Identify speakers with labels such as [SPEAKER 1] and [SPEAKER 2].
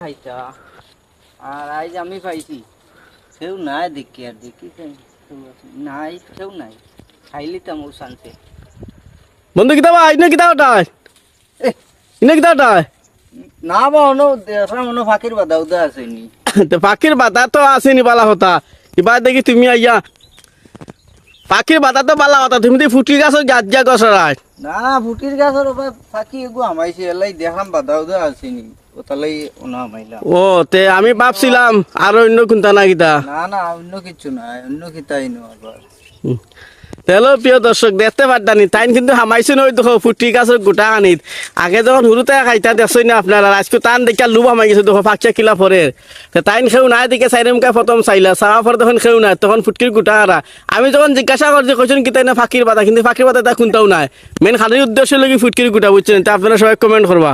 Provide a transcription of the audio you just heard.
[SPEAKER 1] খাইতা আর আজ আমি পাইছি কেউ নাই দেখি আর দেখি নাই কেউ নাই খাইলি তো আমার শান্তি
[SPEAKER 2] বন্ধু কিতাব ইনে কিতাব ওটাই ইনে কিতাব ওটাই
[SPEAKER 1] না বা অনো দেখা মনো ফাঁকির বাধা উদা আসেনি
[SPEAKER 2] তো পাখির বাতা তো আসেনি বালা হতা এবার দেখি তুমি আইয়া পাখির বাতা তো বালা হতা তুমি তো ফুটি গাছ গাছ যা গছরাই
[SPEAKER 1] না ফুটির গাছের ওপর ফাঁকি এগু আমাইছে এলাই দেখলাম বাধা উদা আসেনি ও তাহলে ওনা আমাইলাম
[SPEAKER 2] ও তে আমি ভাবছিলাম আর অন্য কোনটা না কিতা
[SPEAKER 1] না না অন্য কিছু নাই অন্য কিতাই নো আবার
[SPEAKER 2] হ্যালো প্রিয় দর্শক দেখতে পারতানি তাই কিন্তু হামাইছে নই দেখো ফুটি গাছের গোটা আনিত আগে যখন হুরুতে খাইতা দেখছই না আপনারা আজকে টান দেখা লুব হামাই গেছে দেখো ফাঁকচা কিলা ফরের তাইন খেউ নাই দেখে চাইরেমকা প্রথম চাইলা চাওয়া পর তখন খেউ নাই তখন ফুটকির গোটা হারা আমি যখন জিজ্ঞাসা করছি কইছেন কি তাই না ফাঁকির বাতা কিন্তু ফাঁকির বাতা তা কোনটাও নাই মেন খালির উদ্দেশ্য লাগি ফুটকির গোটা বুঝছেন তা আপনারা সবাই কমেন্ট করবা।